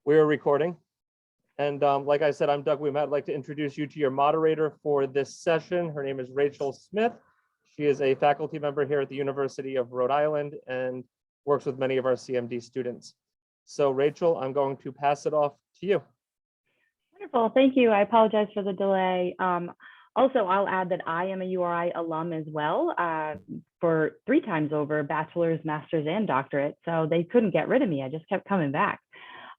We're recording. And like I said, I'm Doug. I'd like to introduce you to your moderator for this session. Her name is Rachel Smith. She is a faculty member here at the University of Rhode Island and works with many of our CMD students. So Rachel, I'm going to pass it off to you. Wonderful, thank you. I apologize for the delay. Also, I'll add that I am a URI alum as well for 3 times over, bachelor's, master's, and doctorate. So they couldn't get rid of me. I just kept coming back.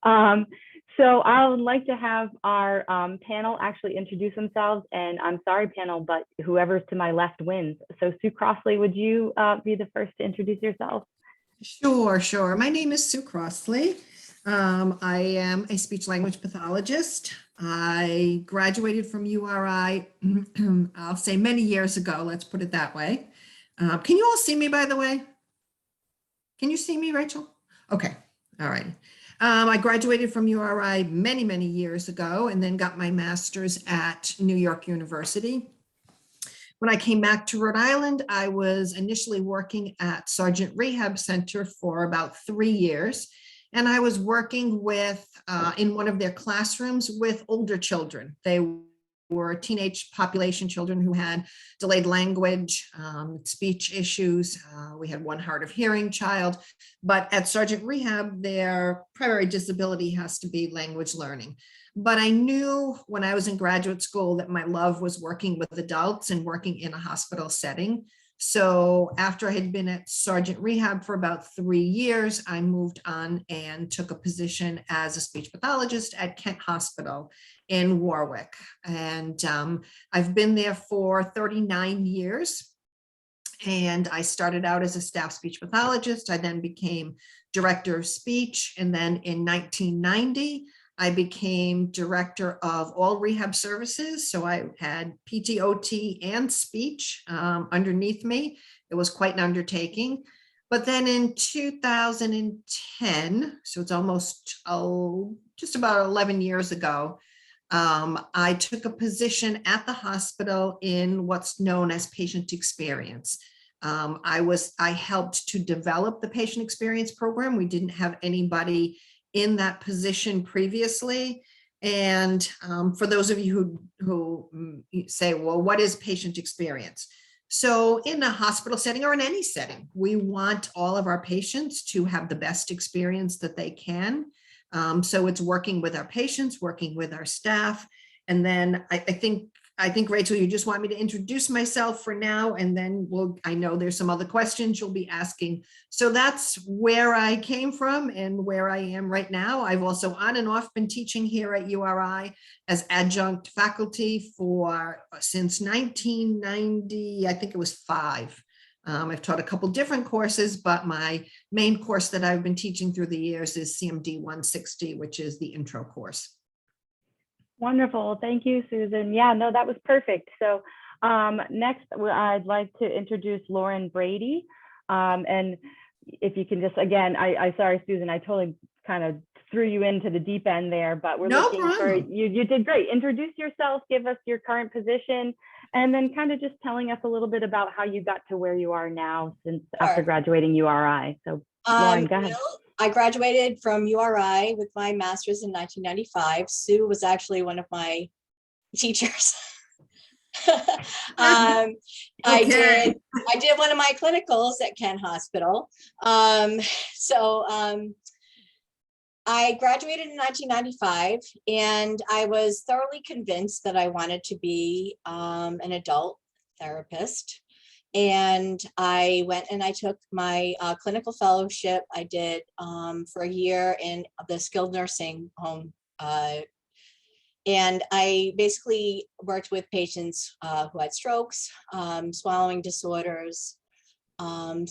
So I would like to have our panel actually introduce themselves. And I'm sorry, panel, but whoever's to my left wins. So Sue Crossley, would you be the first to introduce yourself? Sure. My name is Sue Crossley. I am a speech language pathologist. I graduated from URI, I'll say many years ago, let's put it that way. Can you all see me, by the way? Can you see me, Rachel? Okay, all right. I graduated from URI many years ago and then got my master's at New York University. When I came back to Rhode Island, I was initially working at Sargent Rehab Center for about 3 years. And I was working with, in one of their classrooms with older children. They were teenage population children who had delayed language, speech issues. We had one hard of hearing child, but at Sargent Rehab, their primary disability has to be language learning. But I knew when I was in graduate school that my love was working with adults and working in a hospital setting. So after I had been at Sargent Rehab for about 3 years, I moved on and took a position as a speech pathologist at Kent Hospital in Warwick. And I've been there for 39 years. And I started out as a staff speech pathologist. I then became director of speech. And then in 1990, I became director of all rehab services. So I had PT, OT, and speech underneath me. It was quite an undertaking. But then in 2010, so it's almost just about 11 years ago, I took a position at the hospital in what's known as patient experience. I helped to develop the patient experience program. We didn't have anybody in that position previously. And for those of you who say, well, what is patient experience? So in a hospital setting or in any setting, we want all of our patients to have the best experience that they can. So it's working with our patients, working with our staff. And then I think, Rachel, you just want me to introduce myself for now, and then I know there's some other questions you'll be asking. So that's where I came from and where I am right now. I've also on and off been teaching here at URI as adjunct faculty since 1990, I think it was 5. I've taught a couple different courses, but my main course that I've been teaching through the years is CMD 160, which is the intro course. Wonderful. Thank you, Susan. Yeah, no, that was perfect. So next, I'd like to introduce Lauren Brady. And if you can just, again, sorry, Susan, I totally kind of threw you into the deep end there, but we're looking for, you did great. Introduce yourself, give us your current position, and then kind of just telling us a little bit about how you got to where you are now since after graduating URI. So Lauren, go ahead. I graduated from URI with my master's in 1995. Sue was actually one of my teachers. I did one of my clinicals at Kent Hospital. I graduated in 1995, and I was thoroughly convinced that I wanted to be an adult therapist. And I went and I took my clinical fellowship. I did for a year in the skilled nursing home. And I basically worked with patients who had strokes, swallowing disorders, some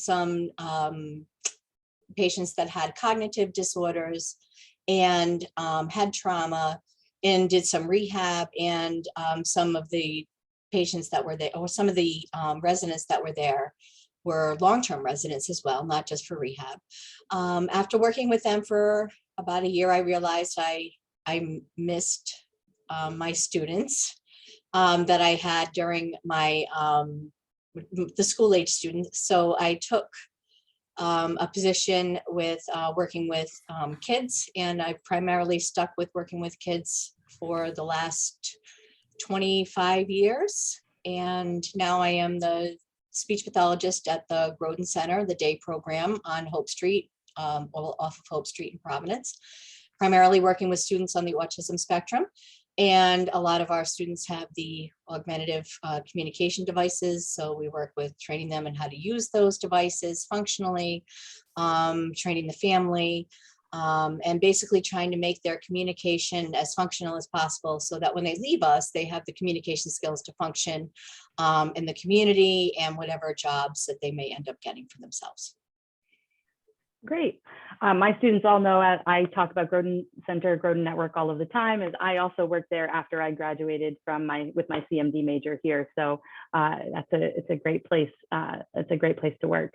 patients that had cognitive disorders and had trauma, and did some rehab, and some of the patients that were there, or some of the residents that were there, were long-term residents as well, not just for rehab. After working with them for about a year, I realized I missed my students that I had during my the school age students. So I took a position with working with kids, and I've primarily stuck with working with kids for the last 25 years. And now I am the speech pathologist at the Groden Center, the day program on Hope Street, off of Hope Street in Providence, primarily working with students on the autism spectrum. And a lot of our students have the augmentative communication devices. So we work with training them in how to use those devices functionally, training the family, and basically trying to make their communication as functional as possible so that when they leave us, they have the communication skills to function in the community and whatever jobs that they may end up getting for themselves. Great. My students all know I talk about Groden Center, Groden Network all of the time, as I also worked there after I graduated with my CMD major here. So it's a great place. It's a great place to work.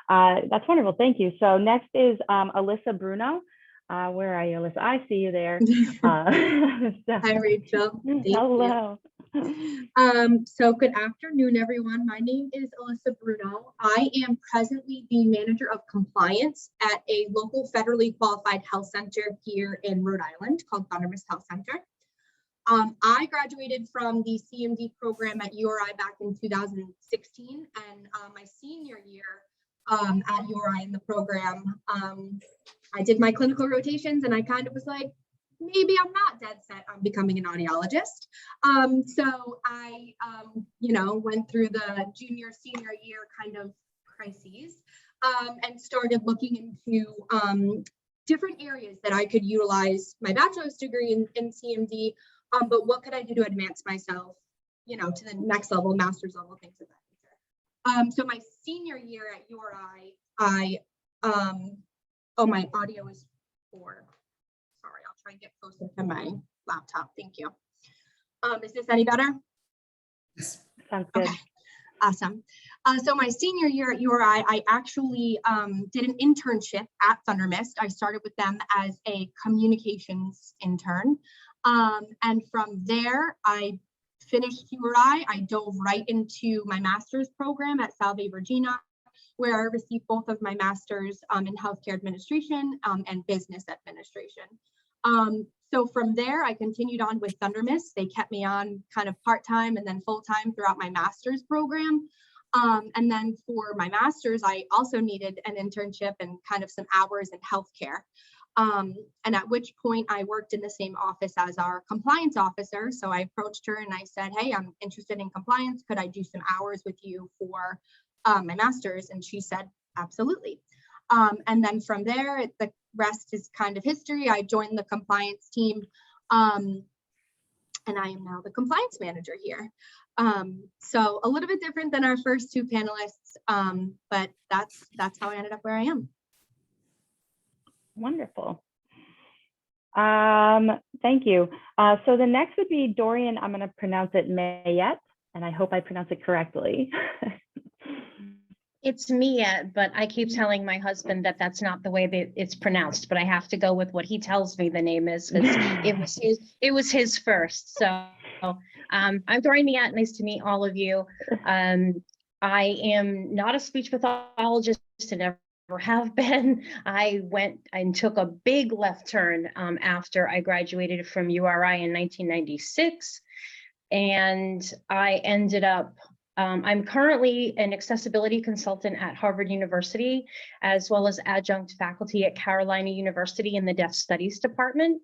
That's wonderful. Thank you. So next is Alyssa Bruno. Where are you, Alyssa? I see you there. Hi, Rachel. Thank Hello. So good afternoon, everyone. My name is Alyssa Bruno. I am presently the manager of compliance at a local federally qualified health center here in Rhode Island called Thundermist Health Center. I graduated from the CMD program at URI back in 2016, and my senior year at URI in the program, I did my clinical rotations, and I kind of was like, maybe I'm not dead set on becoming an audiologist. So I, went through the junior, senior year kind of crises and started looking into different areas that I could utilize my bachelor's degree in CMD, but what could I do to advance myself, to the next level, master's level, things of that nature. So my senior year at URI, my audio is poor. Sorry, I'll try and get closer to my laptop. Thank you. Is this any better? Yes. Sounds good. Okay, awesome. So my senior year at URI, I actually did an internship at Thundermist. I started with them as a communications intern. And from there, I finished URI. I dove right into my master's program at Salve Regina, where I received both of my masters in healthcare administration and business administration. So from there, I continued on with Thundermist. They kept me on kind of part-time and then full-time throughout my master's program. And then for my master's, I also needed an internship and kind of some hours in healthcare. And at which point I worked in the same office as our compliance officer. So I approached her and I said, hey, I'm interested in compliance. Could I do some hours with you for my master's? And she said, absolutely. And then from there, the rest is kind of history. I joined the compliance team, and I am now the compliance manager here. So a little bit different than our first two panelists, but that's how I ended up where I am. Wonderful. Thank you. So the next would be Dorian. I'm going to pronounce it Mayette, and I hope I pronounce it correctly. It's Mia, but I keep telling my husband that that's not the way that it's pronounced, but I have to go with what he tells me the name is because it was his first. So I'm Dorian Mia. Nice to meet all of you. I am not a speech pathologist and never have been. I went and took a big left turn after I graduated from URI in 1996. And I ended up I'm currently an accessibility consultant at Harvard University, as well as adjunct faculty at Carolina University in the Deaf Studies Department.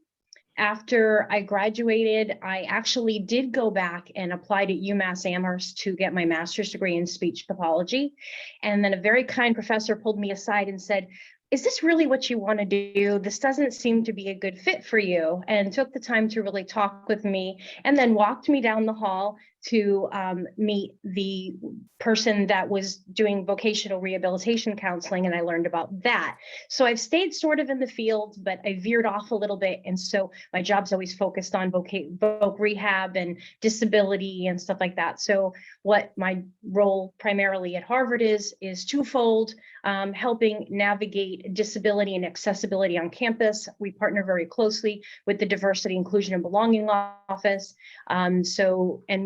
After I graduated, I actually did go back and applied at UMass Amherst to get my master's degree in speech pathology. And then a very kind professor pulled me aside and said, is this really what you want to do? This doesn't seem to be a good fit for you, and took the time to really talk with me and then walked me down the hall to meet the person that was doing vocational rehabilitation counseling, and I learned about that. So I've stayed sort of in the field, but I veered off a little bit. And so my job's always focused on voc rehab and disability and stuff like that. So what my role primarily at Harvard is twofold, helping navigate disability and accessibility on campus. We partner very closely with the Diversity, Inclusion, and Belonging Office. And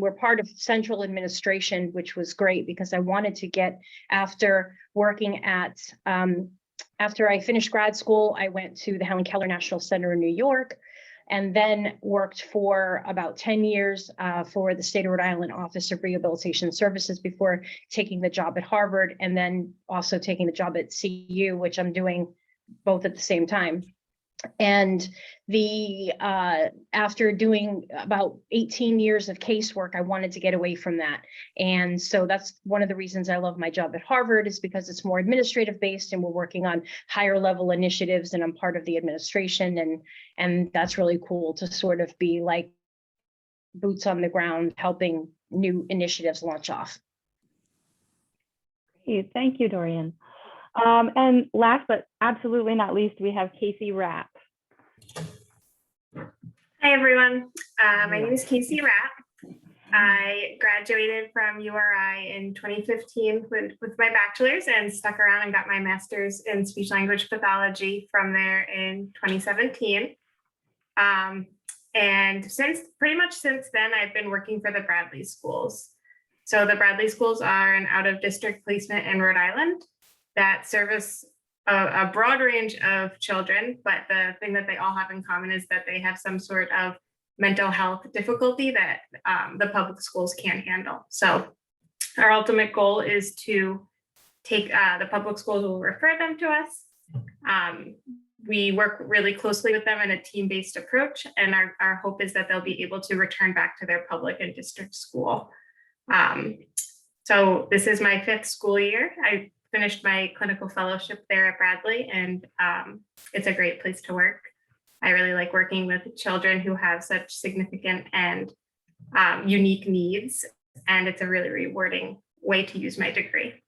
we're part part of central administration, which was great because I wanted to get after working at, after I finished grad school, I went to the Helen Keller National Center in New York, and then worked for about 10 years for the State of Rhode Island Office of Rehabilitation Services before taking the job at Harvard, and then also taking the job at CU, which I'm doing both at the same time. And the after doing about 18 years of casework, I wanted to get away from that. And so that's one of the reasons I love my job at Harvard, is because it's more administrative based and we're working on higher level initiatives, and I'm part of the administration, and that's really cool to sort of be like boots on the ground, helping new initiatives launch off. Great. Thank you, Dorian. And last but absolutely not least, we have Casey Rapp. Hi, everyone. My name is Casey Rapp. I graduated from URI in 2015 with my bachelor's and stuck around and got my master's in speech language pathology from there in 2017. And pretty much since then, I've been working for the Bradley schools. So the Bradley schools are an out-of-district placement in Rhode Island that service a broad range of children, but the thing that they all have in common is that they have some sort of mental health difficulty that the public schools can't handle. So our ultimate goal is to take the public schools will refer them to us. We work really closely with them in a team-based approach, and our hope is that they'll be able to return back to their public and district school. So this is my 5th school year. I finished my clinical fellowship there at Bradley, and it's a great place to work. I really like working with children who have such significant and unique needs, and it's a really rewarding way to use my degree.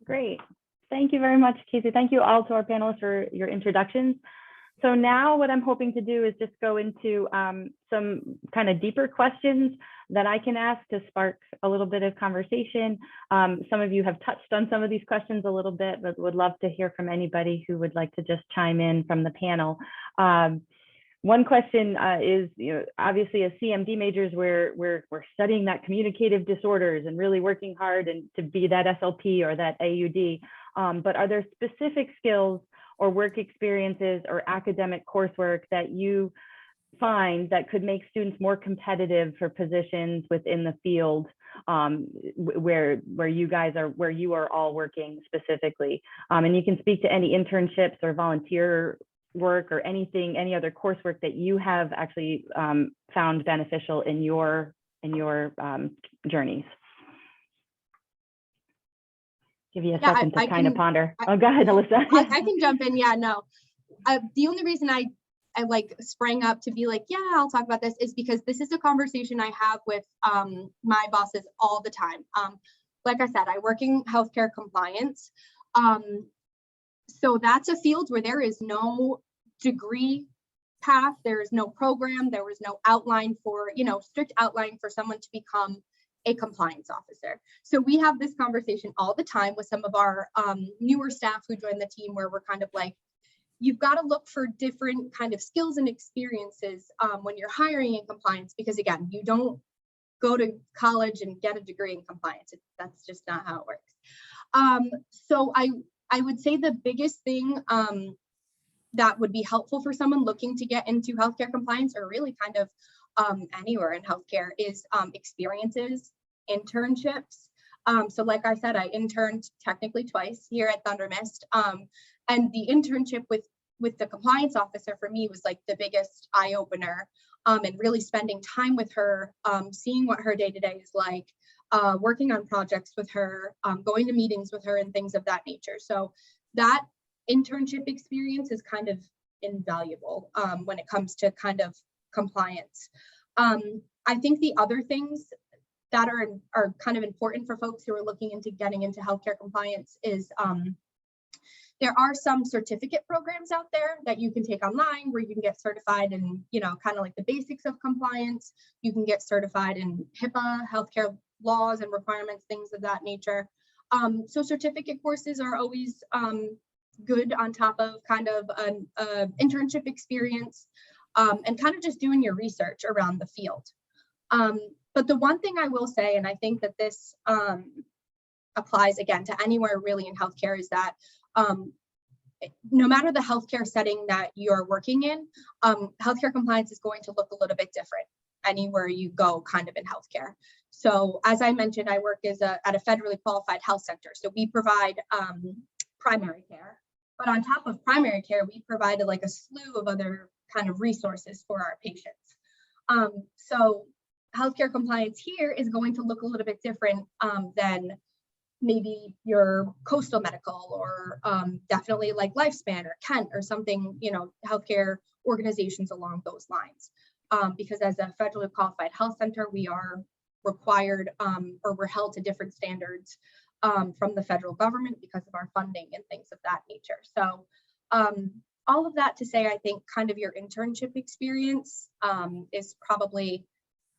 Great. Thank you very much, Casey. Thank you all to our panelists for your introductions. So now what I'm hoping to do is just go into some kind of deeper questions that I can ask to spark a little bit of conversation. Some of you have touched on some of these questions a little bit, but would love to hear from anybody who would like to just chime in from the panel. One question is, obviously as CMD majors, we're studying that communicative disorders and really working hard and to be that SLP or that AUD. But are there specific skills or work experiences or academic coursework that you find that could make students more competitive for positions within the field where you are all working specifically? And you can speak to any internships or volunteer work or anything, any other coursework that you have actually found beneficial in your journeys. Give you a second to kind of ponder. Oh, go ahead, Alyssa. I can jump in. Yeah, no. The only reason I like sprang up to be like, yeah, I'll talk about this is because this is a conversation I have with my bosses all the time. Like I said, I work in healthcare compliance. So that's a field where there is no degree path. There is no program. There was no outline for, strict outline for someone to become a compliance officer. So we have this conversation all the time with some of our newer staff who join the team, where we're kind of like, you've got to look for different kind of skills and experiences when you're hiring in compliance, because again, you don't go to college and get a degree in compliance. That's just not how it works. So I would say the biggest thing that would be helpful for someone looking to get into healthcare compliance, or really kind of anywhere in healthcare, is experiences, internships. So like I said, I interned technically twice here at Thunder Mist. And the internship with the compliance officer for me was like the biggest eye opener, and really spending time with her, seeing what her day-to-day is like, working on projects with her, going to meetings with her and things of that nature. So that internship experience is kind of invaluable when it comes to kind of compliance. I think the other things that are kind of important for folks who are looking into getting into healthcare compliance is there are some certificate programs out there that you can take online where you can get certified in, kind of like the basics of compliance. You can get certified in HIPAA, healthcare laws and requirements, things of that nature. So certificate courses are always good on top of kind of an internship experience, and kind of just doing your research around the field. But the one thing I will say, and I think that this applies again to anywhere really in healthcare, is that no matter the healthcare setting that you're working in, healthcare compliance is going to look a little bit different anywhere you go kind of in healthcare. So as I mentioned, I work as at a federally qualified health center. So we provide primary care, but on top of primary care, we provided like a slew of other kind of resources for our patients. So healthcare compliance here is going to look a little bit different than maybe your coastal medical or definitely like Lifespan or Kent or something, you know, healthcare organizations along those lines. Because as a federally qualified health center, we are required or we're held to different standards from the federal government because of our funding and things of that nature. So all of that to say, I think kind of your internship experience is probably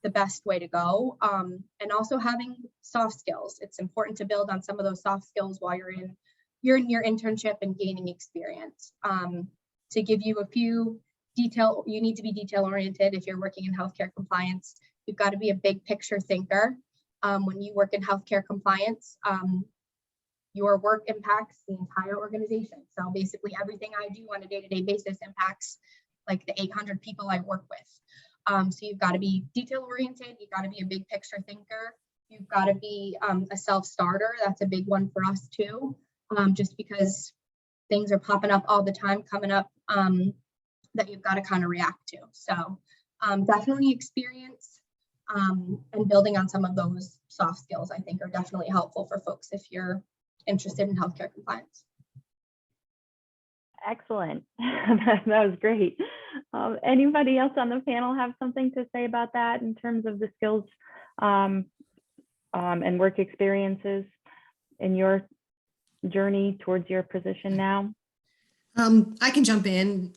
the best way to go. And also having soft skills. It's important to build on some of those soft skills while you're in your internship and gaining experience. To give you a few you need to be detail oriented if you're working in healthcare compliance. You've got to be a big picture thinker. When you work in healthcare compliance, your work impacts the entire organization. So basically everything I do on a day-to-day basis impacts like the 800 people I work with. So you've got to be detail oriented. You've got to be a big picture thinker. You've got to be a self-starter. That's a big one for us too, just because things are popping up all the time, coming up that you've got to kind of react to. So definitely experience and building on some of those soft skills, I think, are definitely helpful for folks if you're interested in healthcare compliance. Excellent. That was great. Anybody else on the panel have something to say about that in terms of the skills and work experiences in your journey towards your position now? I can jump in.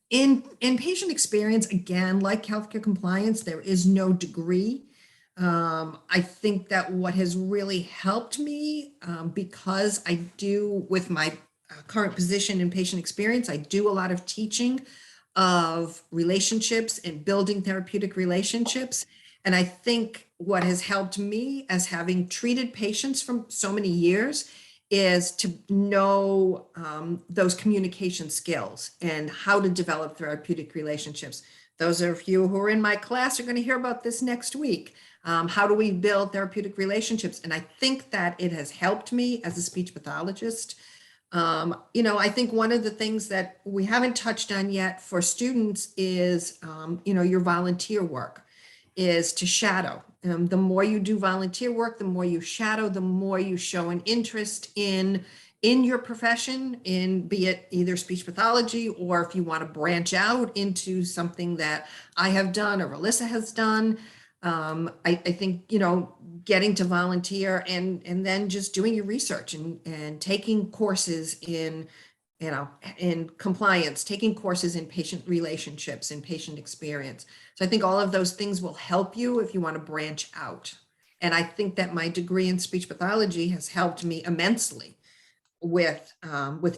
In patient experience, again, like healthcare compliance, there is no degree. I think that what has really helped me, because I do, with my current position in patient experience, I do a lot of teaching of relationships and building therapeutic relationships. And I think what has helped me, as having treated patients from so many years, is to know those communication skills and how to develop therapeutic relationships. Those of you who are in my class are going to hear about this next week. How do we build therapeutic relationships? And I think that it has helped me as a speech pathologist. You know, I think one of the things that we haven't touched on yet for students is, you know, your volunteer work is to shadow. The more you do volunteer work, the more you shadow, the more you show an interest in your profession, in be it either speech pathology, or if you want to branch out into something that I have done or Alyssa has done. I think, you know, getting to volunteer and then just doing your research and taking courses in, you know, in compliance, taking courses in patient relationships and patient experience. So I think all of those things will help you if you want to branch out. And I think that my degree in speech pathology has helped me immensely with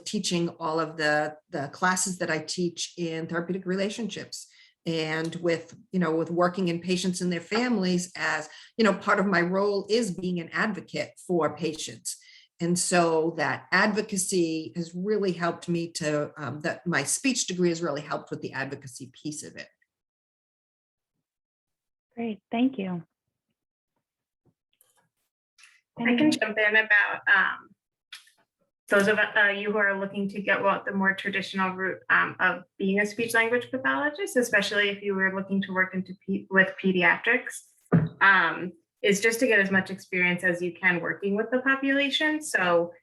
teaching all of the classes that I teach in therapeutic relationships, and with, you know, with working in patients and their families, as, you know, part of my role is being an advocate for patients. And so that advocacy has really helped me to, that my speech degree has really helped with the advocacy piece of it. Great, thank you. I can jump in about those of you who are looking to get the more traditional route of being a speech language pathologist, especially if you were looking to work with pediatrics, is just to get as much experience as you can working with the population. So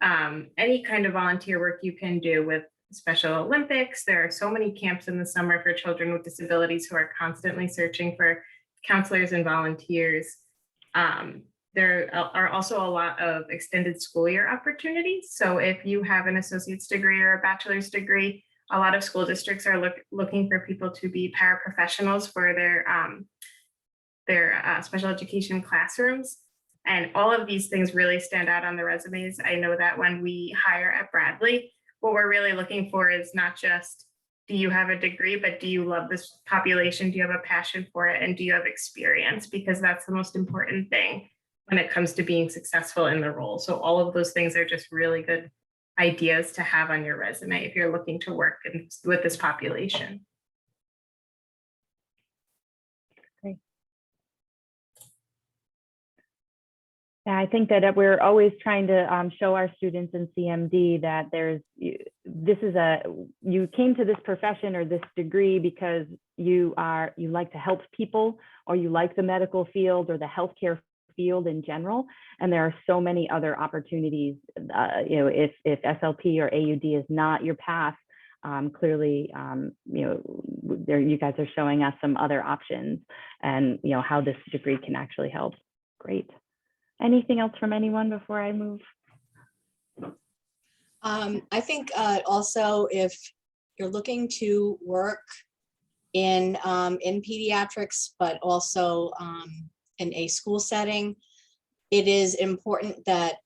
any kind of volunteer work you can do with Special Olympics. There are so many camps in the summer for children with disabilities who are constantly searching for counselors and volunteers. There are also a lot of extended school year opportunities. So if you have an associate's degree or a bachelor's degree, a lot of school districts are looking for people to be paraprofessionals for their special education classrooms. And all of these things really stand out on the resumes. I know that when we hire at Bradley, what we're really looking for is not just do you have a degree, but do you love this population? Do you have a passion for it? And do you have experience? Because that's the most important thing when it comes to being successful in the role. So all of those things are just really good ideas to have on your resume if you're looking to work with this population. Yeah, I think that we're always trying to show our students in CMD that you came to this profession or this degree because you like to help people, or you like the medical field or the healthcare field in general. And there are so many other opportunities. If SLP or AUD is not your path, clearly, you guys are showing us some other options, and how this degree can actually help. Great. Anything else from anyone before I move? I think also, if you're looking to work in pediatrics, but also in a school setting, it is important that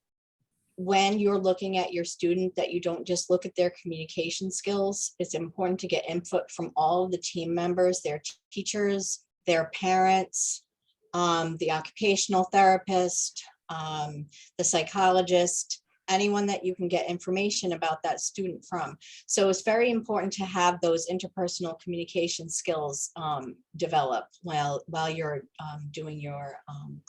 when you're looking at your student, that you don't just look at their communication skills. It's important to get input from all of the team members, their teachers, their parents, the occupational therapist, the psychologist, anyone that you can get information about that student from. So it's very important to have those interpersonal communication skills develop while you're doing your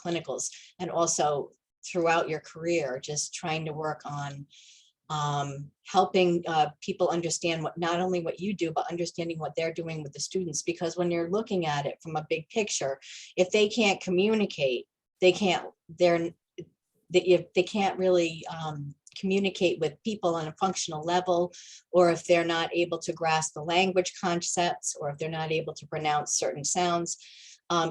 clinicals, and also throughout your career, just trying to work on helping people understand not only what you do, but understanding what they're doing with the students. Because when you're looking at it from a big picture, if they can't communicate, they can't really communicate with people on a functional level, or if they're not able to grasp the language concepts, or if they're not able to pronounce certain sounds,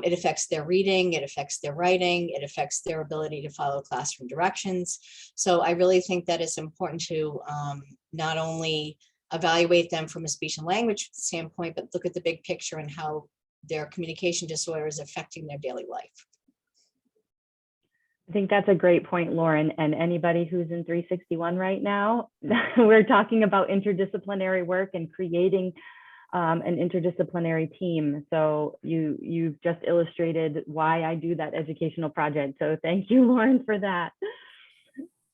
it affects their reading, it affects their writing, it affects their ability to follow classroom directions. So I really think that it's important to not only evaluate them from a speech and language standpoint, but look at the big picture and how their communication disorder is affecting their daily life. I think that's a great point, Lauren. And anybody who's in 361 right now, we're talking about interdisciplinary work and creating an interdisciplinary team. So you've just illustrated why I do that educational project. So thank you, Lauren, for that.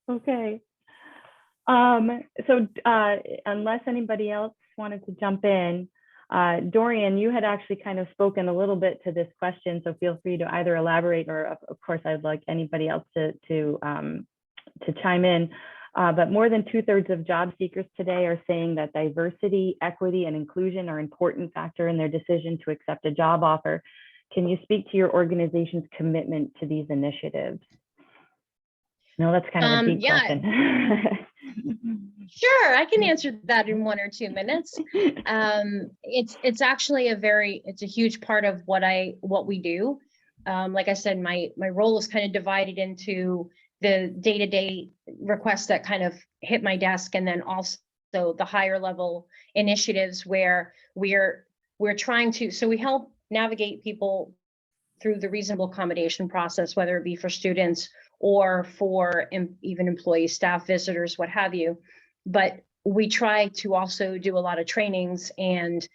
Okay. So unless anybody else wanted to jump in, Dorian, you had actually kind of spoken a little bit to this question, so feel free to either elaborate, or of course I'd like anybody else to chime in. But more than 2/3 of job seekers today are saying that diversity, equity, and inclusion are important factor in their decision to accept a job offer. Can you speak to your organization's commitment to these initiatives? No, that's kind of a deep question. Sure, I can answer that in 1 or 2 minutes. It's actually it's a huge part of what we do. Like I said, my role is kind of divided into the day-to-day requests that kind of hit my desk, and then also the higher level initiatives where we're trying to, so we help navigate people through the reasonable accommodation process, whether it be for students or for even employees, staff, visitors, what have you. But we try to also do a lot of trainings and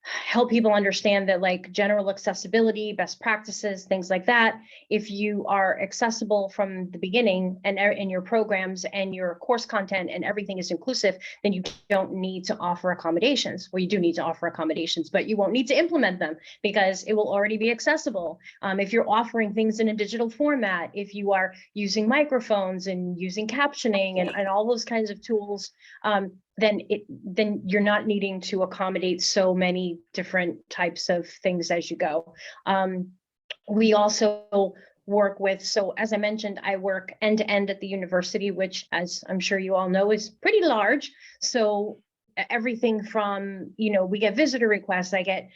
help people understand that, like, general accessibility, best practices, things like that. If you are accessible from the beginning, and in your programs and your course content and everything is inclusive, then you don't need to offer accommodations. Well, you do need to offer accommodations, but you won't need to implement them because it will already be accessible. If you're offering things in a digital format, if you are using microphones and using captioning and all those kinds of tools, then you're not needing to accommodate so many different types of things as you go. We also work with, so as I mentioned, I work end to end at the university, which, as I'm sure you all know, is pretty large. So everything from, we get visitor requests, I get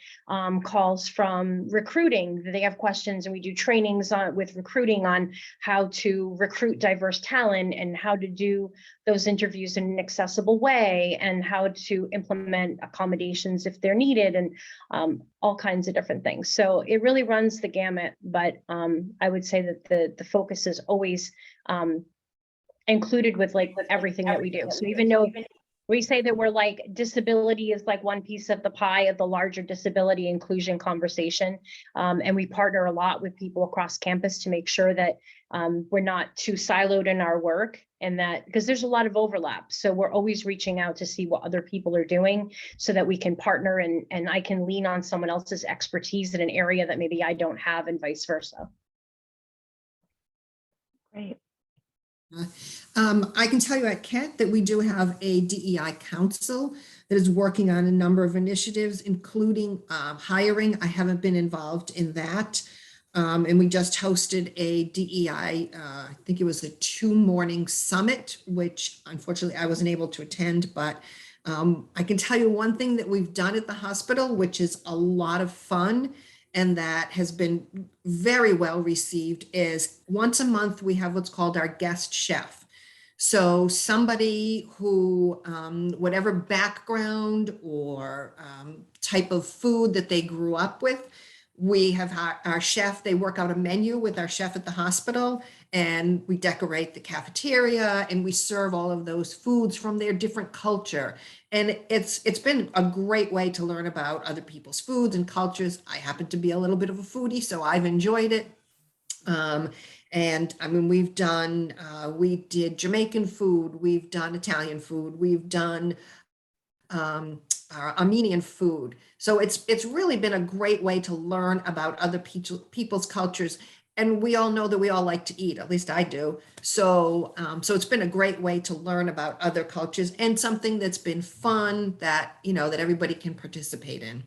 calls from recruiting. They have questions, and we do trainings with recruiting on how to recruit diverse talent and how to do those interviews in an accessible way, and how to implement accommodations if they're needed, and all kinds of different things. So it really runs the gamut, but I would say that the focus is always included with everything that we do. So even though We say that we're like, disability is like one piece of the pie of the larger disability inclusion conversation. And we partner a lot with people across campus to make sure that we're not too siloed in our work, and that, because there's a lot of overlap. So we're always reaching out to see what other people are doing so that we can partner, and I can lean on someone else's expertise in an area that maybe I don't have, and vice versa. Great. I can tell you at Kent that we do have a DEI council that is working on a number of initiatives, including hiring. I haven't been involved in that. And we just hosted a DEI, I think it was a 2-morning summit, which unfortunately I wasn't able to attend, but I can tell you one thing that we've done at the hospital, which is a lot of fun, and that has been very well received, is once a month we have what's called our guest chef. So somebody who, whatever background or type of food that they grew up with, we have our chef, they work out a menu with our chef at the hospital, and we decorate the cafeteria and we serve all of those foods from their different culture. And it's been a great way to learn about other people's foods and cultures. I happen to be a little bit of a foodie, so I've enjoyed it. And I mean, we've done, we did Jamaican food, we've done Italian food, we've done Armenian food. So it's really been a great way to learn about other people's cultures. And we all know that we all like to eat, at least I do. So, so it's been a great way to learn about other cultures, and something that's been fun that, you know, that everybody can participate in.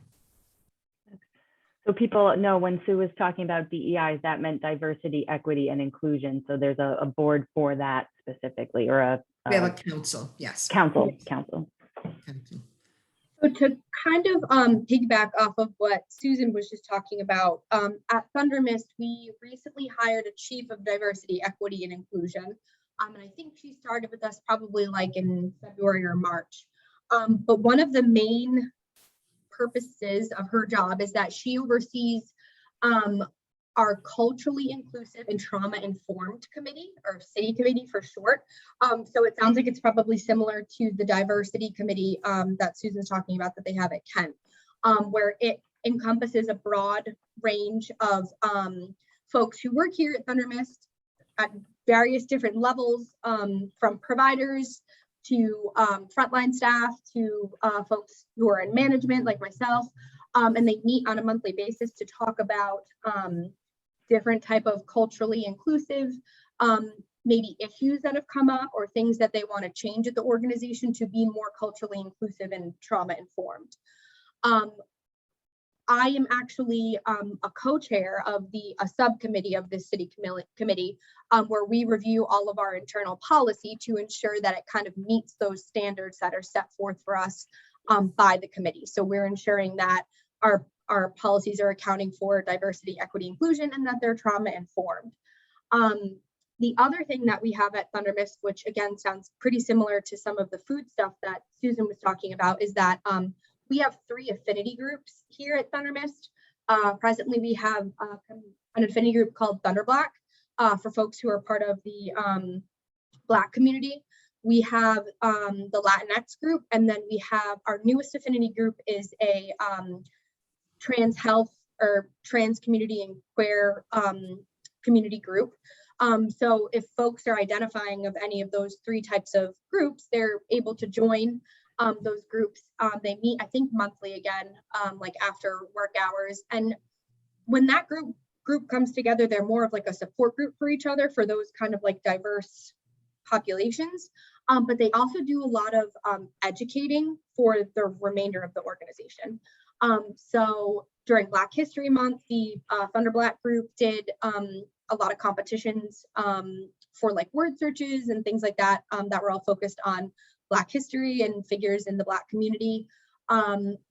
So people know when Sue was talking about DEI, that meant diversity, equity, and inclusion. So there's a board for that specifically, or We have a council, yes. council. Council. So to kind of piggyback off of what Susan was just talking about, at Thunder Mist, we recently hired a chief of diversity, equity, and inclusion. And I think she started with us probably like in February or March. But one of the main purposes of her job is that she oversees our culturally inclusive and trauma-informed committee, or city committee for short. So it sounds like it's probably similar to the diversity committee that Susan's talking about that they have at Kent, where it encompasses a broad range of folks who work here at Thunder Mist at various different levels, from providers to frontline staff to folks who are in management like myself. And they meet on a monthly basis to talk about different type of culturally inclusive, maybe issues that have come up or things that they want to change at the organization to be more culturally inclusive and trauma informed. I am actually a co-chair of a subcommittee of this city committee where we review all of our internal policy to ensure that it kind of meets those standards that are set forth for us by the committee. So we're ensuring that our policies are accounting for diversity, equity, inclusion, and that they're trauma informed. The other thing that we have at Thunder Mist, which again sounds pretty similar to some of the food stuff that Susan was talking about, is that we have 3 affinity groups here at Thunder Mist. Presently, we have an affinity group called Thunder Black for folks who are part of the Black community. We have the Latinx group, and then we have our newest affinity group is a trans health or trans community and queer community group. So if folks are identifying of any of those 3 types of groups, they're able to join those groups. They meet, I think, monthly again, like after work hours. And when that group comes together, they're more of like a support group for each other for those kind of like diverse populations. But they also do a lot of educating for the remainder of the organization. So during Black History Month, the Thunder Black group did a lot of competitions for like word searches and things like that that were all focused on Black history and figures in the Black community.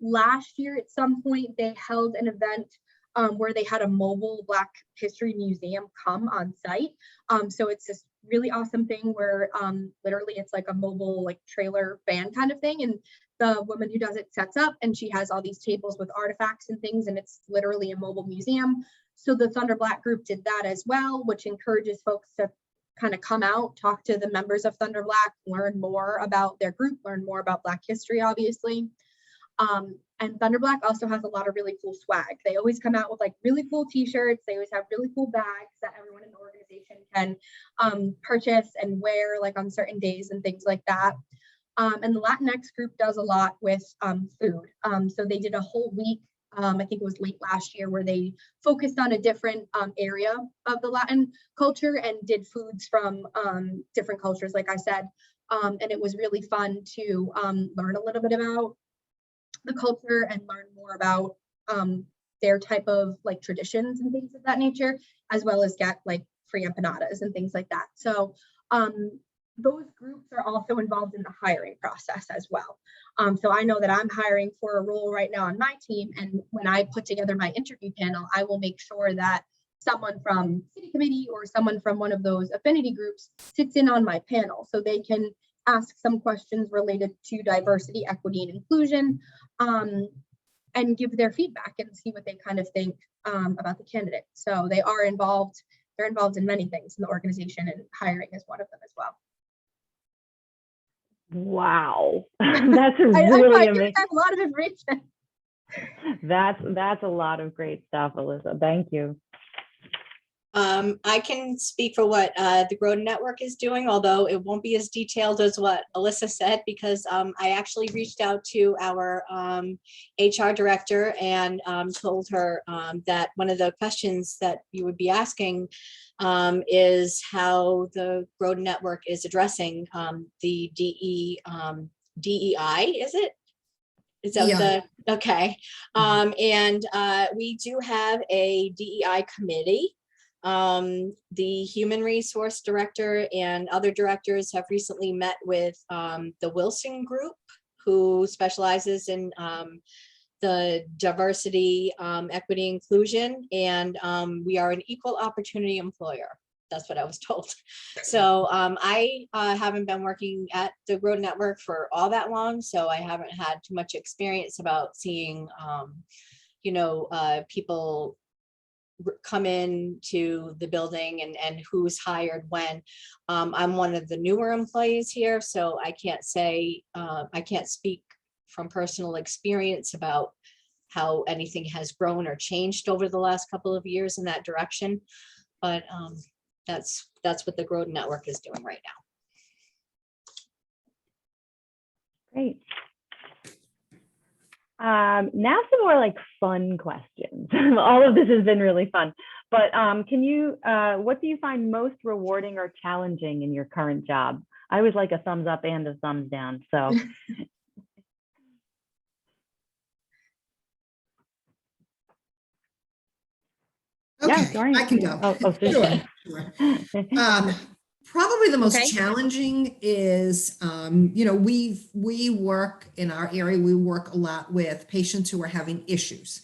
Last year at some point, they held an event where they had a mobile Black History Museum come on site. So it's this really awesome thing where literally it's like a mobile like trailer van kind of thing. And the woman who does it sets up and she has all these tables with artifacts and things, and it's literally a mobile museum. So the Thunder Black group did that as well, which encourages folks to kind of come out, talk to the members of Thunder Black, learn more about their group, learn more about Black history, obviously. And Thunder Black also has a lot of really cool swag. They always come out with like really cool t-shirts. They always have really cool bags that everyone in the organization can purchase and wear like on certain days and things like that. And the Latinx group does a lot with food. So they did a whole week, I think it was late last year, where they focused on a different area of the Latin culture and did foods from different cultures, like I said. And it was really fun to learn a little bit about the culture and learn more about their type of like traditions and things of that nature, as well as get like free empanadas and things like that. So those groups are also involved in the hiring process as well. So I know that I'm hiring for a role right now on my team, and when I put together my interview panel, I will make sure that someone from city committee or someone from one of those affinity groups sits in on my panel so they can ask some questions related to diversity, equity, and inclusion, and give their feedback and see what they kind of think about the candidate. So they are involved, they're involved in many things in the organization, and hiring is one of them as well. Wow, that's really amazing. A lot of information. That's a lot of great stuff, Alyssa. Thank you. I can speak for what the Groden Network is doing, although it won't be as detailed as what Alyssa said, because I actually reached out to our HR director and told her that one of the questions that you would be asking is how the Groden Network is addressing the DEI, is it? Is that the, okay. And we do have a DEI committee. The human resource director and other directors have recently met with the Wilson Group, who specializes in the diversity, equity, inclusion, and we are an equal opportunity employer. That's what I was told. So I haven't been working at the Groden Network for all that long, so I haven't had too much experience about seeing, people come in to the building and who's hired when. I'm one of the newer employees here, so I can't say, I can't speak from personal experience about how anything has grown or changed over the last couple of years in that direction. But that's what the Groden Network is doing right now. Great. Now some more like fun questions. All of this has been really fun, but what do you find most rewarding or challenging in your current job? I always like a thumbs up and a thumbs down, so. Okay, yeah, I can go. Sure. Probably the most Okay. challenging is, we work in our area, we work a lot with patients who are having issues,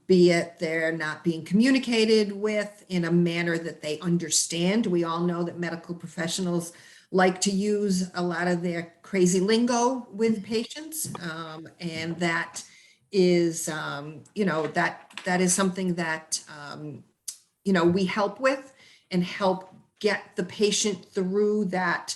be it they're not being communicated with in a manner that they understand. We all know that medical professionals like to use a lot of their crazy lingo with patients, and that is, that is something that, we help with and help get the patient through that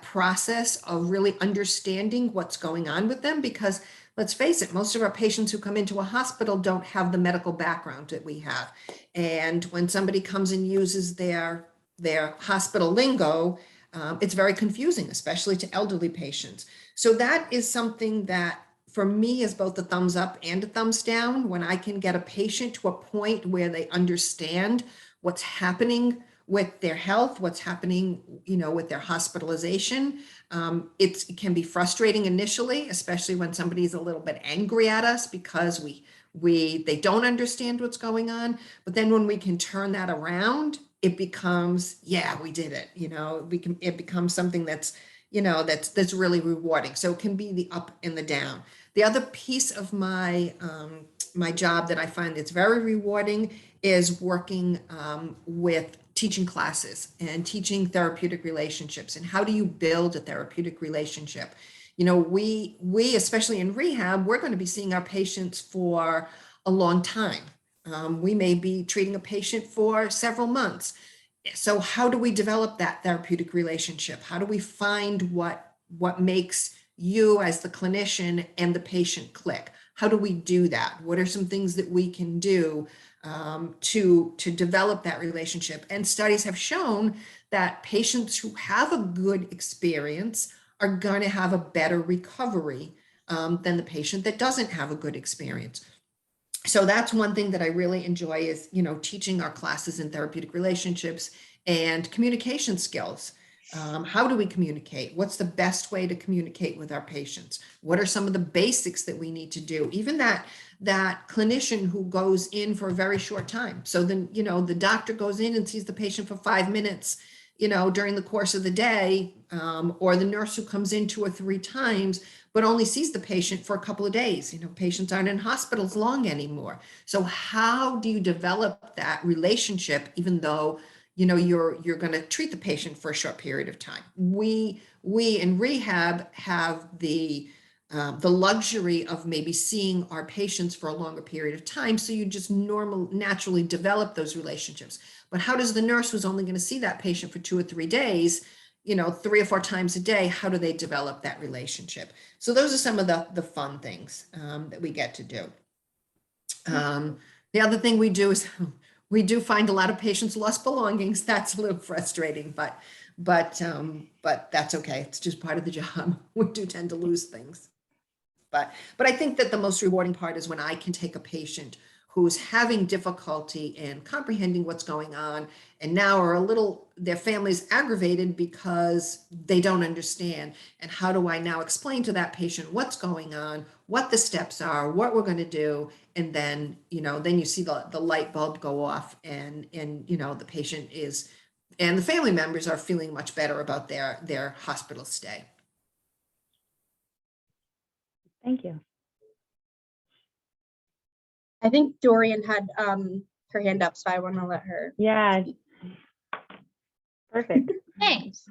process of really understanding what's going on with them. Because let's face it, most of our patients who come into a hospital don't have the medical background that we have. And when somebody comes and uses their hospital lingo, it's very confusing, especially to elderly patients. So that is something that for me is both a thumbs up and a thumbs down. When I can get a patient to a point where they understand what's happening with their health, what's happening, with their hospitalization. It can be frustrating initially, especially when somebody's a little bit angry at us because they don't understand what's going on. But then when we can turn that around, it becomes, yeah, we did it. It becomes something that's, that's really rewarding. So it can be the up and the down. The other piece of my my job that I find that's very rewarding is working with teaching classes and teaching therapeutic relationships. And how do you build a therapeutic relationship? We especially in rehab, we're going to be seeing our patients for a long time. We may be treating a patient for several months. So how do we develop that therapeutic relationship? How do we find what makes you as the clinician and the patient click? How do we do that? What are some things that we can do to develop that relationship? And studies have shown that patients who have a good experience are going to have a better recovery than the patient that doesn't have a good experience. So that's one thing that I really enjoy is, teaching our classes in therapeutic relationships and communication skills. How do we communicate? What's the best way to communicate with our patients? What are some of the basics that we need to do? Even that clinician who goes in for a very short time. So then, the doctor goes in and sees the patient for 5 minutes, during the course of the day, or the nurse who comes in 2 or 3 times, but only sees the patient for a couple of days. Patients aren't in hospitals long anymore. So how do you develop that relationship, even though, you're going to treat the patient for a short period of time? We in rehab have the luxury of maybe seeing our patients for a longer period of time. So you just naturally develop those relationships. But how does the nurse who's only going to see that patient for 2 or 3 days, 3 or 4 times a day, how do they develop that relationship? So those are some of the fun things that we get to do. The other thing we do is we do find a lot of patients lost belongings. That's a little frustrating, but that's okay. It's just part of the job. We do tend to lose things. But I think that the most rewarding part is when I can take a patient who's having difficulty in comprehending what's going on, and now their family's aggravated because they don't understand. And how do I now explain to that patient what's going on, what the steps are, what we're going to do? And then, then you see the light bulb go off, and the patient and the family members are feeling much better about their hospital stay. Thank you. I think Dorian had her hand up, so I want to let her. Yeah. Perfect. Thanks.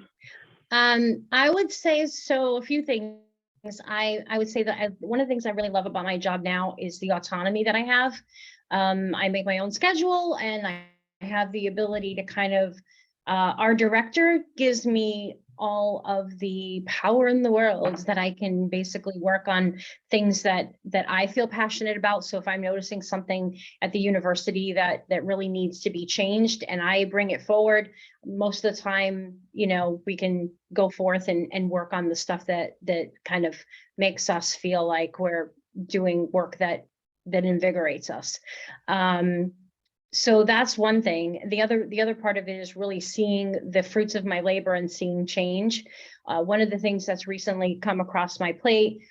I would say a few things. I would say that one of the things I really love about my job now is the autonomy that I have. I make my own schedule, and I have the ability to kind of, our director gives me all of the power in the world that I can basically work on things that I feel passionate about. So if I'm noticing something at the university that really needs to be changed and I bring it forward, most of the time, we can go forth and work on the stuff that kind of makes us feel like we're doing work that invigorates us. So that's one thing. The other part of it is really seeing the fruits of my labor and seeing change. One of the things that's recently come across my plate,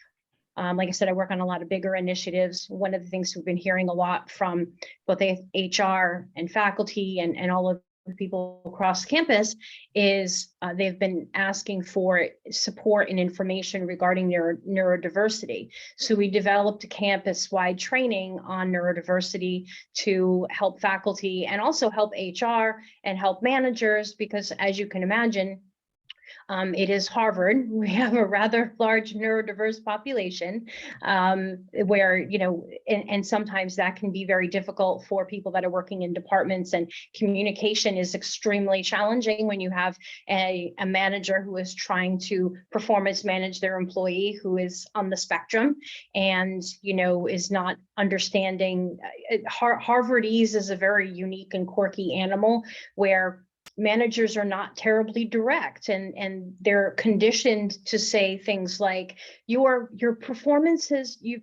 like I said, I work on a lot of bigger initiatives. One of the things we've been hearing a lot from both HR and faculty and all of the people across campus is they've been asking for support and information regarding neurodiversity. So we developed a campus-wide training on neurodiversity to help faculty and also help HR and help managers, because as you can imagine, it is Harvard. We have a rather large neurodiverse population where, and sometimes that can be very difficult for people that are working in departments, and communication is extremely challenging when you have a manager who is trying to performance manage their employee who is on the spectrum and, is not understanding. Harvardese is a very unique and quirky animal where managers are not terribly direct, and they're conditioned to say things like your performance you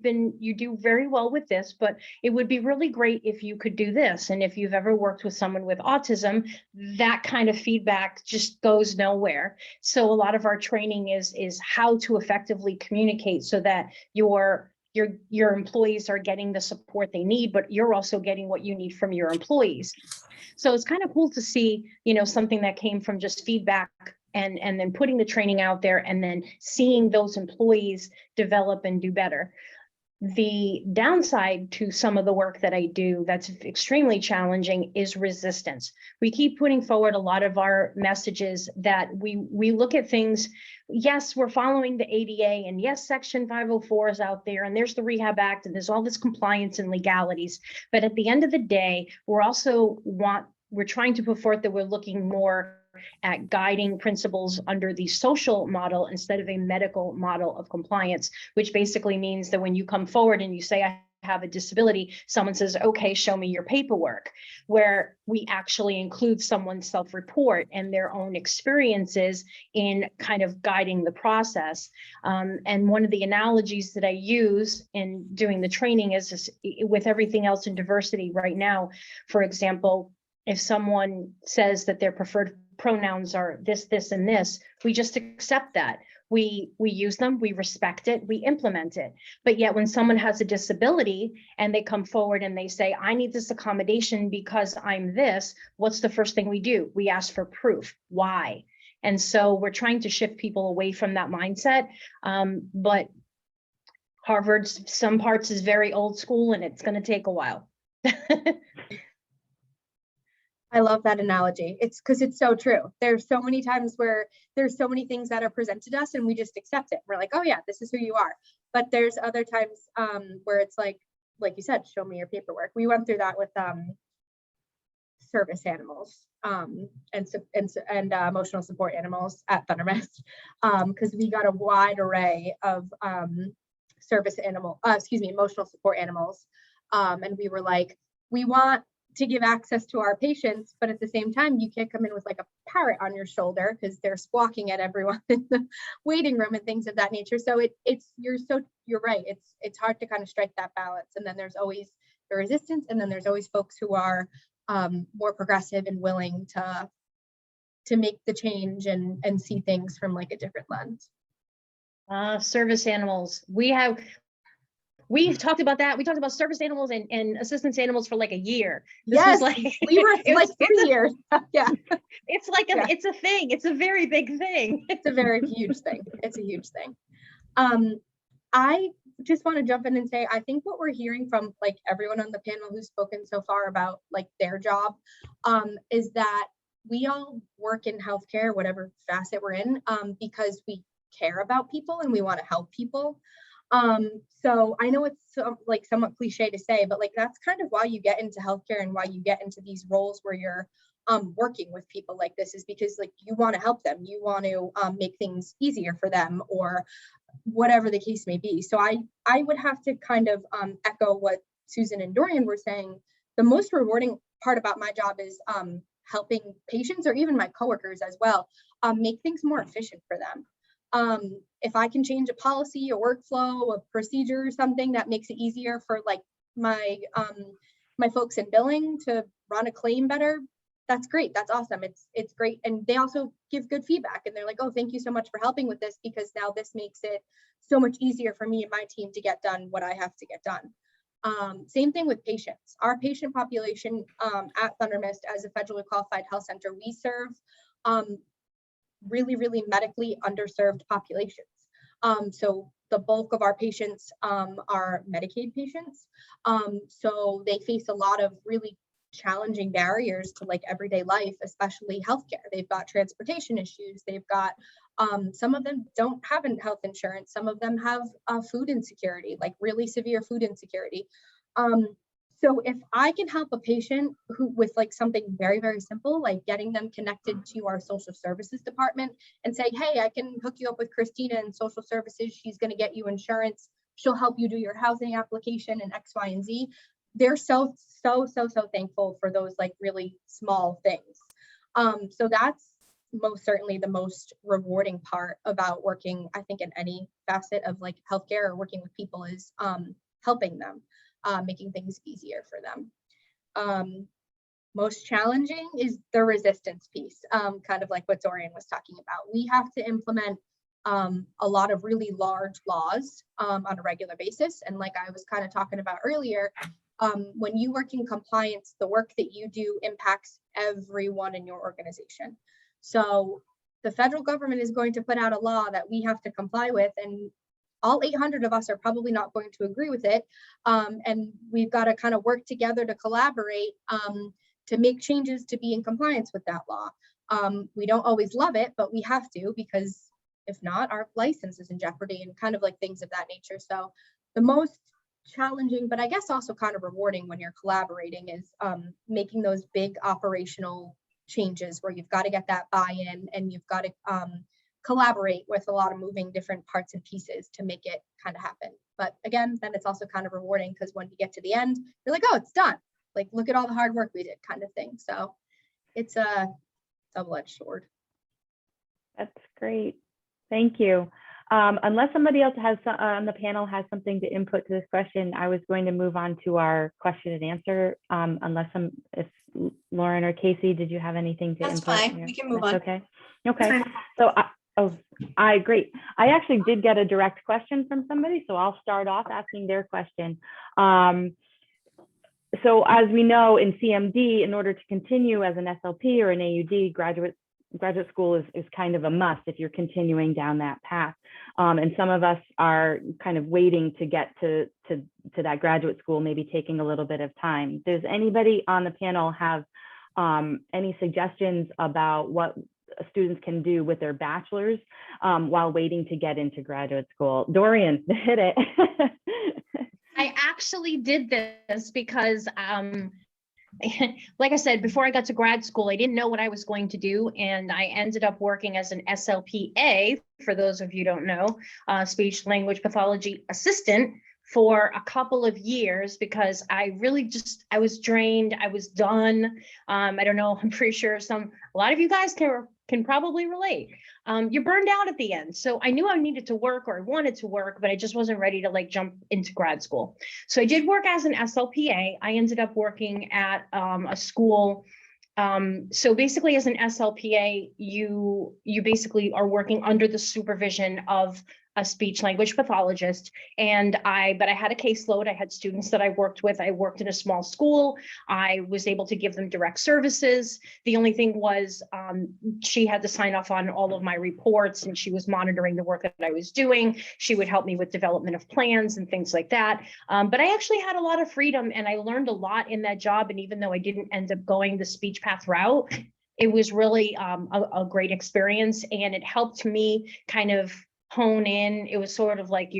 do very well with this, but it would be really great if you could do this. And if you've ever worked with someone with autism, that kind of feedback just goes nowhere. So a lot of our training is how to effectively communicate so that your employees are getting the support they need, but you're also getting what you need from your employees. So it's kind of cool to see, something that came from just feedback and then putting the training out there and then seeing those employees develop and do better. The downside to some of the work that I do that's extremely challenging is resistance. We keep putting forward a lot of our messages that we look at things. Yes, we're following the ADA, and yes, Section 504 is out there, and there's the Rehab Act, and there's all this compliance and legalities. But at the end of the day, we're also want we're trying to put forth that we're looking more at guiding principles under the social model instead of a medical model of compliance, which basically means that when you come forward and you say, I have a disability, someone says, okay, show me your paperwork, where we actually include someone's self-report and their own experiences in kind of guiding the process. And one of the analogies that I use in doing the training is with everything else in diversity right now. For example, if someone says that their preferred pronouns are this, this, and this, we just accept that. We use them, we respect it, we implement it. But yet when someone has a disability and they come forward and they say, I need this accommodation because I'm this, what's the first thing we do? We ask for proof. Why? And so we're trying to shift people away from that mindset. But Harvard's some parts is very old school and it's going to take a while. I love that analogy. It's because it's so true. There's so many times where there's so many things that are presented to us and we just accept it. We're like, oh yeah, this is who you are. But there's other times where it's like you said, show me your paperwork. We went through that with service animals and emotional support animals at Thundermist because we got a wide array of emotional support animals. And we were like, we want to give access to our patients, but at the same time, you can't come in with like a parrot on your shoulder because they're squawking at everyone in the waiting room and things of that nature. So you're right. It's hard to kind of strike that balance. And then there's always the resistance, and then there's always folks who are more progressive and willing to make the change and see things from like a different lens. Service animals. We've talked about that. We talked about service animals and assistance animals for like a year. This yes, was like, we were like 3 years. Yeah, it's like it's a thing. It's a very big thing. It's a very huge thing. It's a huge thing. I just want to jump in and say, I think what we're hearing from like everyone on the panel who's spoken so far about like their job is that we all work in healthcare, whatever facet we're in, because we care about people and we want to help people. So I know it's like somewhat cliche to say, but like that's kind of why you get into healthcare and why you get into these roles where you're working with people like this, is because like you want to help them, you want to make things easier for them or whatever the case may be. So I would have to kind of echo what Susan and Dorian were saying. The most rewarding part about my job is helping patients, or even my coworkers as well, make things more efficient for them. If I can change a policy, a workflow, a procedure, something that makes it easier for like my folks in billing to run a claim better, that's great. That's awesome. It's great. And they also give good feedback and they're like, oh, thank you so much for helping with this, because now this makes it so much easier for me and my team to get done what I have to get done. Same thing with patients. Our patient population at Thundermist, as a federally qualified health center, we serve really, really medically underserved populations. So the bulk of our patients are Medicaid patients. So they face a lot of really challenging barriers to like everyday life, especially healthcare. They've got transportation issues. They've got some of them don't have health insurance. Some of them have food insecurity, like really severe food insecurity. So if I can help a patient who with like something very, very simple, like getting them connected to our social services department and say, hey, I can hook you up with Christina in social services. She's going to get you insurance. She'll help you do your housing application and X, Y, and Z. They're so thankful for those like really small things. So that's most certainly the most rewarding part about working, I think, in any facet of like healthcare or working with people is helping them. Making things easier for them. Most challenging is the resistance piece, kind of like what Dorian was talking about. We have to implement a lot of really large laws on a regular basis. And like I was kind of talking about earlier, when you work in compliance, the work that you do impacts everyone in your organization. So the federal government is going to put out a law that we have to comply with, and all 800 of us are probably not going to agree with it. And we've got to kind of work together to collaborate to make changes to be in compliance with that law. We don't always love it, but we have to, because if not, our license is in jeopardy and kind of like things of that nature. So the most challenging, but I guess also kind of rewarding when you're collaborating is making those big operational changes where you've got to get that buy-in and you've got to collaborate with a lot of moving different parts and pieces to make it kind of happen. But again, then it's also kind of rewarding because when you get to the end, you're like, oh, it's done. Like, look at all the hard work we did, kind of thing. So it's a double-edged sword. That's great. Thank you. Unless somebody else has on the panel has something to input to this question, I was going to move on to our question and answer. If Lauren or Casey, did you have anything to That's input? fine. We can move on. Okay. Okay. So great. I actually did get a direct question from somebody, so I'll start off asking their question. So as we know in CMD, in order to continue as an SLP or an AUD, graduate school is kind of a must if you're continuing down that path. And some of us are kind of waiting to get to that graduate school, maybe taking a little bit of time. Does anybody on the panel have any suggestions about what students can do with their bachelor's while waiting to get into graduate school? Dorian, hit it. I actually did this because like I said, before I got to grad school, I didn't know what I was going to do. And I ended up working as an SLPA, for those of you who don't know, speech language pathology assistant for a couple of years because I really I was drained. I was done. I don't know. I'm pretty sure a lot of you guys can probably relate. You're burned out at the end. So I knew I needed to work or I wanted to work, but I just wasn't ready to like jump into grad school. So I did work as an SLPA. I ended up working at a school. So basically as an SLPA, you basically are working under the supervision of a speech language pathologist. But I had a caseload. I had students that I worked with. I worked in a small school. I was able to give them direct services. The only thing was she had to sign off on all of my reports and she was monitoring the work that I was doing. She would help me with development of plans and things like that. But I actually had a lot of freedom and I learned a lot in that job. And even though I didn't end up going the speech path route, it was really a great experience and it helped me kind of hone in. It was sort of like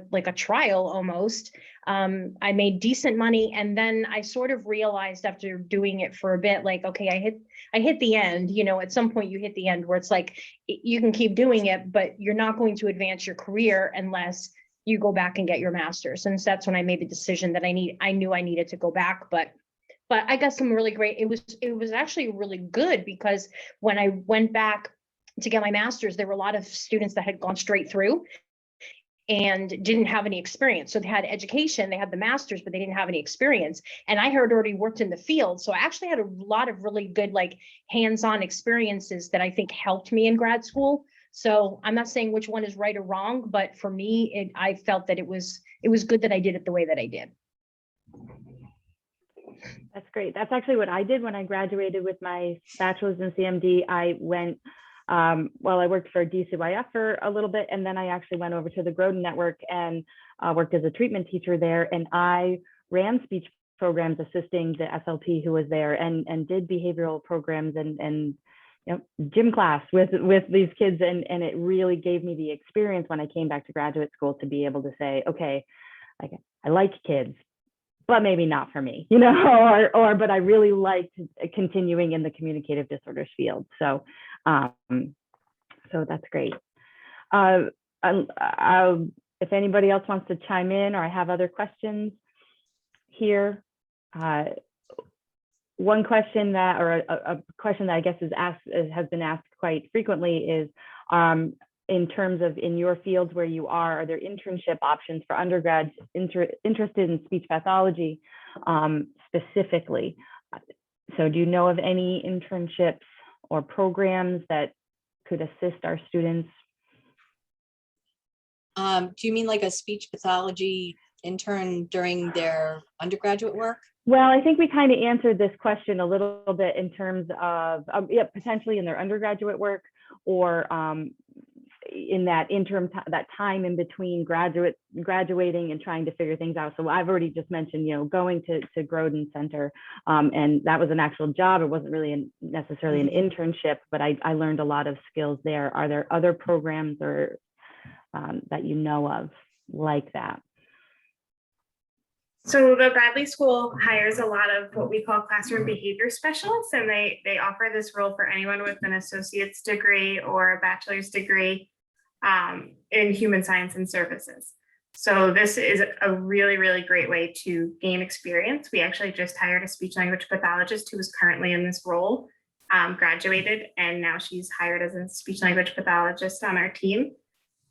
like a trial almost. I made decent money and then I sort of realized after doing it for a bit, like, okay, I hit the end, at some point you hit the end where it's like, you can keep doing it, but you're not going to advance your career unless you go back and get your master's. And so that's when I made the decision that I knew I needed to go back, but I got some really great, it was actually really good because when I went back to get my master's, there were a lot of students that had gone straight through and didn't have any experience. So they had education, they had the master's, but they didn't have any experience. And I had already worked in the field. So I actually had a lot of really good, like hands-on experiences that I think helped me in grad school. So I'm not saying which one is right or wrong, but for me, I felt that it was good that I did it the way that I did. That's great. That's actually what I did when I graduated with my bachelor's in CMD. I went, I worked for DCYF for a little bit, and then I actually went over to the Groden Network and worked as a treatment teacher there. And I ran speech programs assisting the SLP who was there and did behavioral programs and gym class with these kids. And it really gave me the experience when I came back to graduate school to be able to say, okay, I like kids, but maybe not for me, but I really liked continuing in the communicative disorders field. So that's great. If anybody else wants to chime in or I have other questions here, one question that, or a question that I guess has been asked quite frequently is, in terms of in your fields where you are there internship options for undergrads interested in speech pathology specifically? So do you know of any internships or programs that could assist our students? Do you mean like a speech pathology intern during their undergraduate work? Well, I think we kind of answered this question a little bit in terms of, potentially in their undergraduate work or in that interim, that time in between graduating and trying to figure things out. So I've already just mentioned, going to Groden Center, and that was an actual job. It wasn't really necessarily an internship, but I learned a lot of skills there. Are there other programs or that you know of like that? So the Bradley School hires a lot of what we call classroom behavior specialists, and they offer this role for anyone with an associate's degree or a bachelor's degree in human science and services. So this is a really, really great way to gain experience. We actually just hired a speech language pathologist who is currently in this role, graduated, and now she's hired as a speech language pathologist on our team.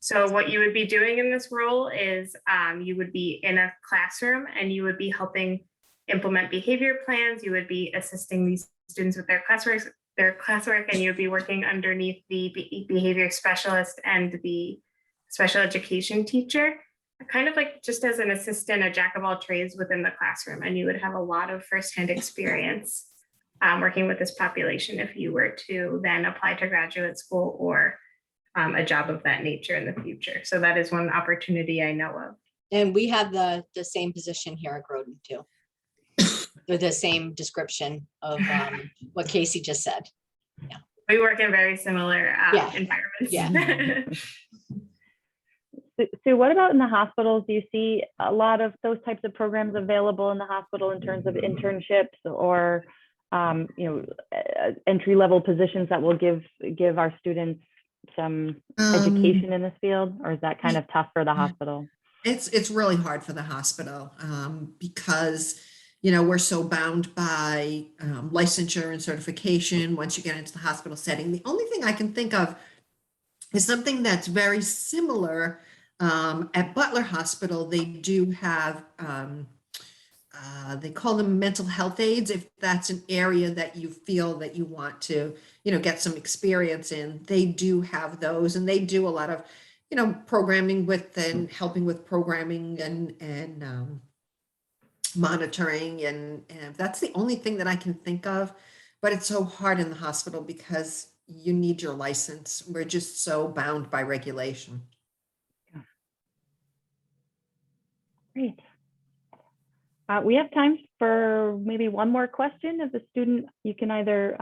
So what you would be doing in this role is you would be in a classroom and you would be helping implement behavior plans. You would be assisting these students with their classwork, and you would be working underneath the behavior specialist and the special education teacher, kind of like just as an assistant, a jack of all trades within the classroom. And you would have a lot of firsthand experience working with this population if you were to then apply to graduate school or a job of that nature in the future. So that is one opportunity I know of. And we have the same position here at Groton too. With the same description of what Casey just said. Yeah. We work in very similar environments. Yeah. So what about in the hospitals? Do you see a lot of those types of programs available in the hospital in terms of internships or entry-level positions that will give our students some education in this field, or is that kind of tough for the hospital? It's really hard for the hospital because we're so bound by licensure and certification once you get into the hospital setting. The only thing I can think of is something that's very similar at Butler Hospital. They do have they call them mental health aides. If that's an area that you feel that you want to, get some experience in, they do have those, and they do a lot of, programming with and helping with programming and monitoring, and that's the only thing that I can think of. But it's so hard in the hospital because you need your license. We're just so bound by regulation. Great. We have time for maybe one more question. As a student, you can either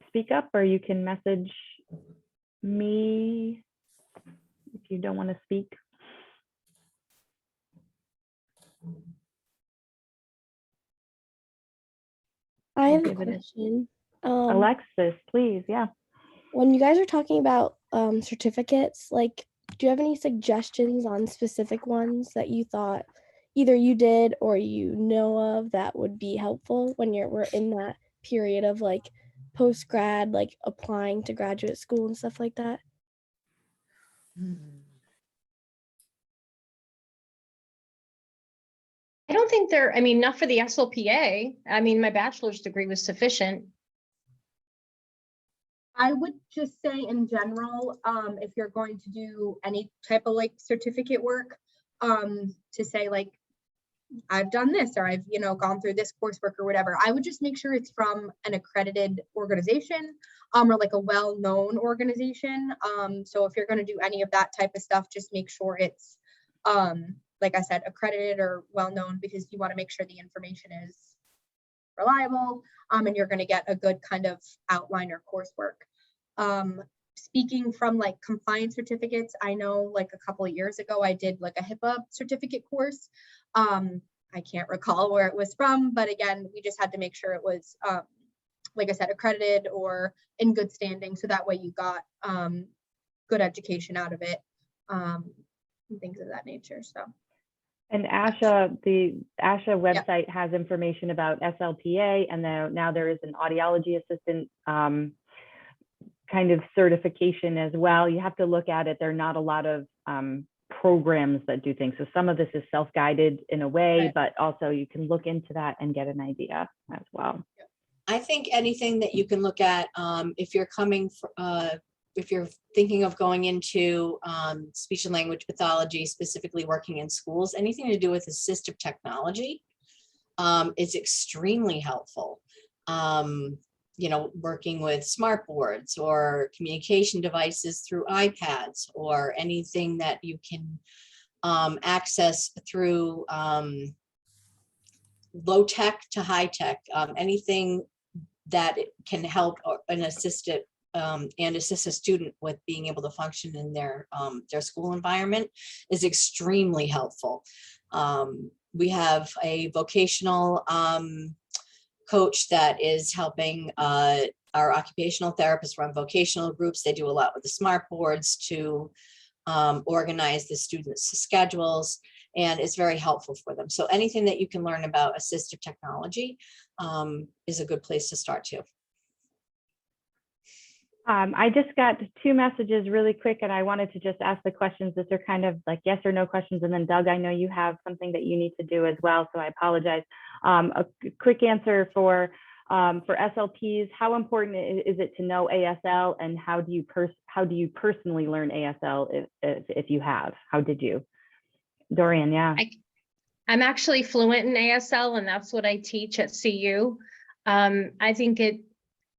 speak up or you can message me if you don't want to speak. I have a question. Alexis, please. Yeah. When you guys are talking about certificates, like, do you have any suggestions on specific ones that you thought either you did or you know of that would be helpful when we're in that period of like post-grad, like applying to graduate school and stuff like that? I don't think not for the SLPA. My bachelor's degree was sufficient. I would just say in general, if you're going to do any type of like certificate work, to say like, I've done this, or I've, gone through this coursework or whatever, I would just make sure it's from an accredited organization, or like a well-known organization. So if you're going to do any of that type of stuff, just make sure it's, like I said, accredited or well-known, because you want to make sure the information is reliable, and you're going to get a good kind of outline or coursework. Speaking from like compliance certificates, I know like a couple of years ago, I did like a Hipaa certificate course. I can't recall where it was from, but again, we just had to make sure it was, like I said, accredited or in good standing. So that way you got good education out of it, and things of that nature. So. And the ASHA website has information about SLPA, and now there is an audiology assistant kind of certification as well. You have to look at it. There are not a lot of programs that do things. So some of this is self-guided in a way, right, but also you can look into that and get an idea as well. I think anything that you can look at, if you're if you're thinking of going into speech and language pathology, specifically working in schools, anything to do with assistive technology is extremely helpful. Working with smart boards or communication devices through iPads, or anything that you can access through low tech to high tech, anything that can help an assistant and assist a student with being able to function in their school environment is extremely helpful. We have a vocational coach that is helping our occupational therapists run vocational groups. They do a lot with the smart boards to organize the students' schedules, and it's very helpful for them. So anything that you can learn about assistive technology is a good place to start too. I just got 2 messages really quick, and I wanted to just ask the questions. That are kind of like yes or no questions. And then Doug, I know you have something that you need to do as well, so I apologize. A quick answer for SLPs: how important is it to know ASL, and how do you personally learn ASL if you have? How did you, Dorian? Yeah. I'm actually fluent in ASL, and that's what I teach at CU. I think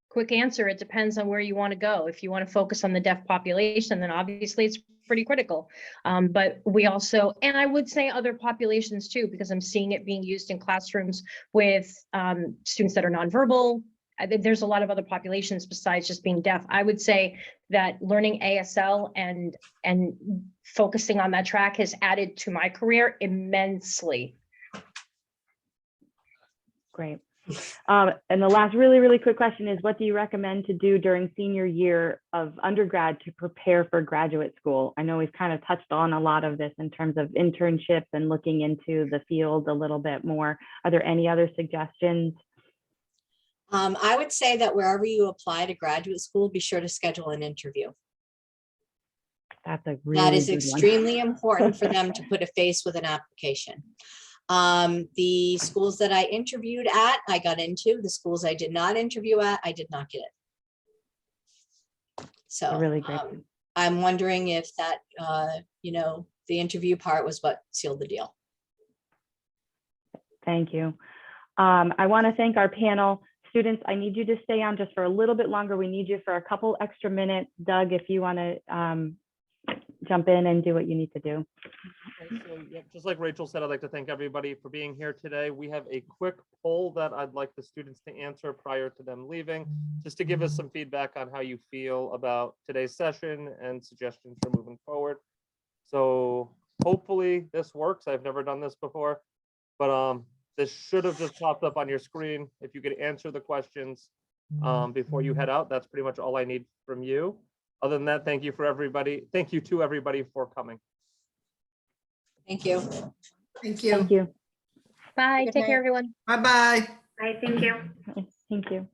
quick answer, it depends on where you want to go. If you want to focus on the deaf population, then obviously it's pretty critical. But we also, and I would say other populations too, because I'm seeing it being used in classrooms with students that are nonverbal. There's a lot of other populations besides just being deaf. I would say that learning ASL and focusing on that track has added to my career immensely. Great. And the last really quick question is, what do you recommend to do during senior year of undergrad to prepare for graduate school? I know we've kind of touched on a lot of this in terms of internships and looking into the field a little bit more. Are there any other suggestions? I would say that wherever you apply to graduate school, be sure to schedule an interview. That's a really That is good one. extremely important for them to put a face with an application. The schools that I interviewed at, I got into. The schools I did not interview at, I did not get it. So Really great. I'm wondering if that, the interview part was what sealed the deal. Thank you. I want to thank our panel. Students, I need you to stay on just for a little bit longer. We need you for a couple extra minutes. Doug, if you want to jump in and do what you need to do. Okay, so, yeah, just like Rachel said, I'd like to thank everybody for being here today. We have a quick poll that I'd like the students to answer prior to them leaving, just to give us some feedback on how you feel about today's session and suggestions for moving forward. So hopefully this works. I've never done this before, but this should have just popped up on your screen. If you could answer the questions before you head out, that's pretty much all I need from you. Other than that, thank you for everybody. Thank you to everybody for coming. Thank you. Thank you. Thank you. Bye. Good Take care, night. everyone. Bye-bye. I thank you. Thank you.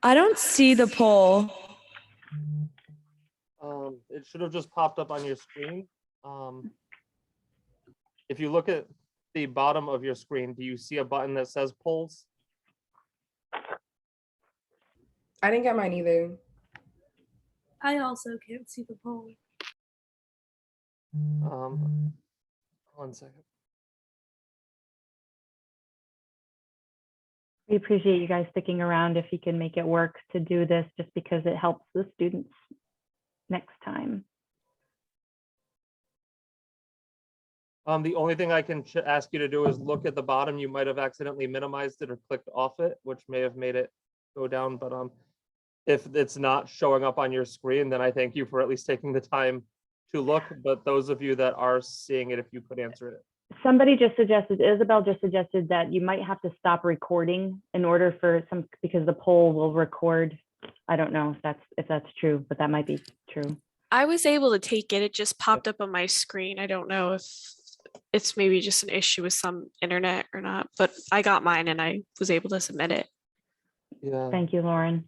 I don't see the poll. It should have just popped up on your screen. If you look at the bottom of your screen, do you see a button that says polls? I didn't get mine either. I also can't see the poll. 1 second. We appreciate you guys sticking around if you can make it work to do this, just because it helps the students next time. The only thing I can ask you to do is look at the bottom. You might have accidentally minimized it or clicked off it, which may have made it go down. But if it's not showing up on your screen, then I thank you for at least taking the time to look. But those of you that are seeing it, if you could answer it. Somebody just suggested, Isabel just suggested that you might have to stop recording in order for because the poll will record. I don't know if that's true, but that might be true. I was able to take it. It just popped up on my screen. I don't know if it's maybe just an issue with some internet or not, but I got mine and I was able to submit it. Yeah. Thank you, Lauren.